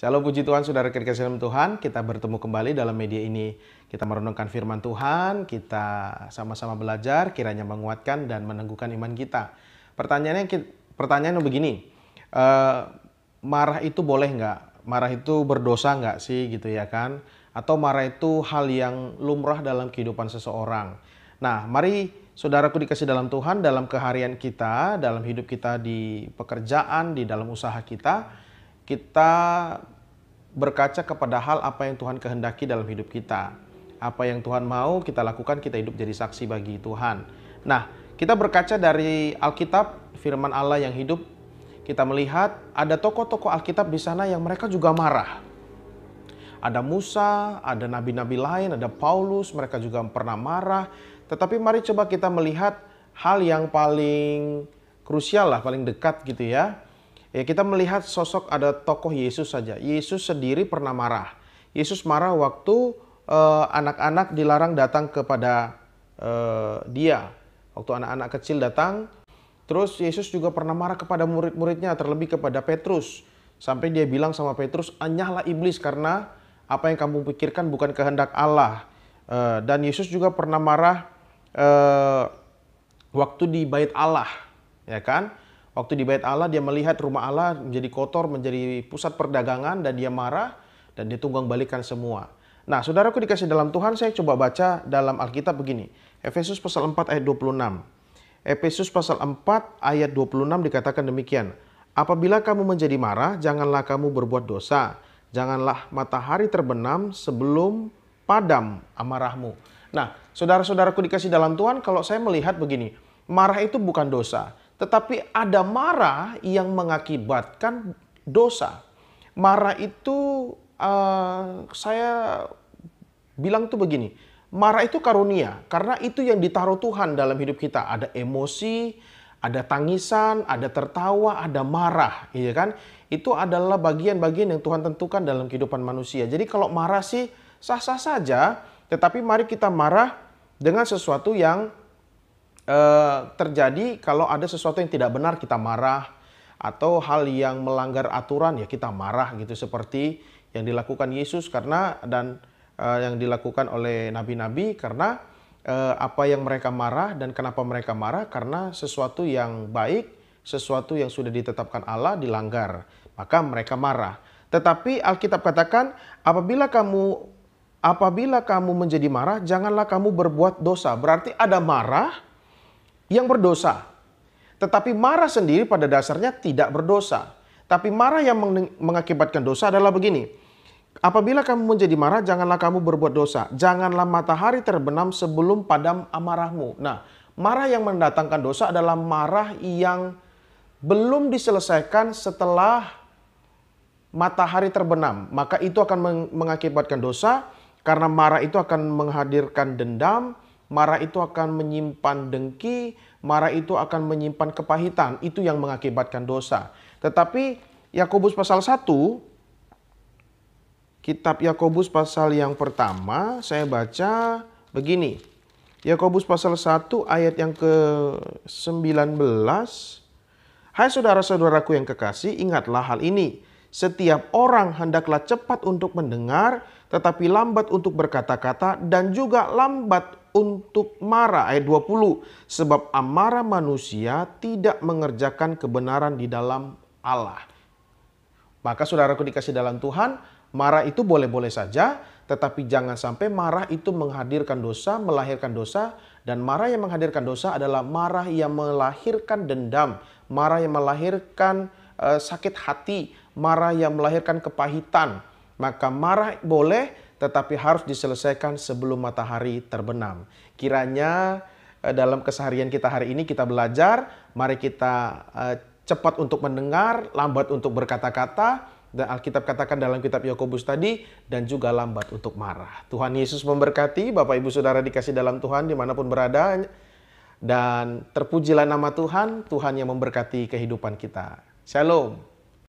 Shalom, puji Tuhan, saudara dikasih dalam Tuhan. Kita bertemu kembali dalam media ini. Kita merenungkan firman Tuhan, kita sama-sama belajar, kiranya menguatkan dan meneguhkan iman kita. Pertanyaannya begini, marah itu boleh nggak? Marah itu berdosa nggak sih gitu ya kan? Atau marah itu hal yang lumrah dalam kehidupan seseorang? Nah, mari saudaraku dikasih dalam Tuhan, dalam keharian kita, dalam hidup kita di pekerjaan, di dalam usaha kita berkaca kepada hal apa yang Tuhan kehendaki dalam hidup kita. Apa yang Tuhan mau kita lakukan, kita hidup jadi saksi bagi Tuhan. Nah, kita berkaca dari Alkitab, firman Allah yang hidup. Kita melihat ada tokoh-tokoh Alkitab di sana yang mereka juga marah. Ada Musa, ada nabi-nabi lain, ada Paulus, mereka juga pernah marah. Tetapi mari coba kita melihat hal yang paling krusial lah, paling dekat gitu ya. Kita melihat sosok ada tokoh Yesus saja. Yesus sendiri pernah marah. Yesus marah waktu anak-anak dilarang datang kepada dia. Waktu anak-anak kecil datang, terus Yesus juga pernah marah kepada murid-muridnya, terlebih kepada Petrus. Sampai dia bilang sama Petrus, "Anyahlah iblis, karena apa yang kamu pikirkan bukan kehendak Allah." Dan Yesus juga pernah marah waktu di bait Allah, ya kan? Waktu di bait Allah dia melihat rumah Allah menjadi kotor, menjadi pusat perdagangan, dan dia marah dan dia tunggang balikan semua. Nah, saudaraku dikasih dalam Tuhan, saya coba baca dalam Alkitab begini. Efesus pasal 4 ayat 26. Efesus pasal 4 ayat 26 dikatakan demikian. Apabila kamu menjadi marah, janganlah kamu berbuat dosa. Janganlah matahari terbenam sebelum padam amarahmu. Nah, saudara-saudaraku dikasih dalam Tuhan, kalau saya melihat begini, marah itu bukan dosa. Tetapi ada marah yang mengakibatkan dosa. Marah itu saya bilang tuh begini, marah itu karunia. Karena itu yang ditaruh Tuhan dalam hidup kita. Ada emosi, ada tangisan, ada tertawa, ada marah. Iya kan? Itu adalah bagian-bagian yang Tuhan tentukan dalam kehidupan manusia. Jadi kalau marah sih sah-sah saja. Tetapi mari kita marah dengan sesuatu yang terjadi. Kalau ada sesuatu yang tidak benar kita marah, atau hal yang melanggar aturan ya kita marah gitu, seperti yang dilakukan Yesus yang dilakukan oleh nabi-nabi. Karena apa yang mereka marah dan kenapa mereka marah, karena sesuatu yang baik, sesuatu yang sudah ditetapkan Allah dilanggar, maka mereka marah. Tetapi Alkitab katakan apabila kamu menjadi marah, janganlah kamu berbuat dosa. Berarti ada marah yang berdosa. Tetapi marah sendiri pada dasarnya tidak berdosa. Tapi marah yang mengakibatkan dosa adalah begini. Apabila kamu menjadi marah, janganlah kamu berbuat dosa. Janganlah matahari terbenam sebelum padam amarahmu. Nah, marah yang mendatangkan dosa adalah marah yang belum diselesaikan setelah matahari terbenam. Maka itu akan mengakibatkan dosa, karena marah itu akan menghadirkan dendam. Marah itu akan menyimpan dengki, marah itu akan menyimpan kepahitan. Itu yang mengakibatkan dosa. Tetapi Yakobus pasal 1, kitab Yakobus pasal yang pertama, saya baca begini. Yakobus pasal 1 ayat yang ke-19. Hai saudara-saudaraku yang kekasih, ingatlah hal ini. Setiap orang hendaklah cepat untuk mendengar, tetapi lambat untuk berkata-kata, dan juga lambat untuk marah. Ayat 20. Sebab amarah manusia tidak mengerjakan kebenaran di dalam Allah. Maka saudaraku dikasih dalam Tuhan, marah itu boleh-boleh saja, tetapi jangan sampai marah itu menghadirkan dosa, melahirkan dosa. Dan marah yang menghadirkan dosa adalah marah yang melahirkan dendam, marah yang melahirkan sakit hati, marah yang melahirkan kepahitan. Maka marah boleh, tetapi harus diselesaikan sebelum matahari terbenam. Kiranya dalam keseharian kita hari ini kita belajar, mari kita cepat untuk mendengar, lambat untuk berkata-kata, dan Alkitab katakan dalam kitab Yakobus tadi, dan juga lambat untuk marah. Tuhan Yesus memberkati, Bapak Ibu Saudara dikasih dalam Tuhan dimanapun berada, dan terpujilah nama Tuhan, Tuhan yang memberkati kehidupan kita. Shalom.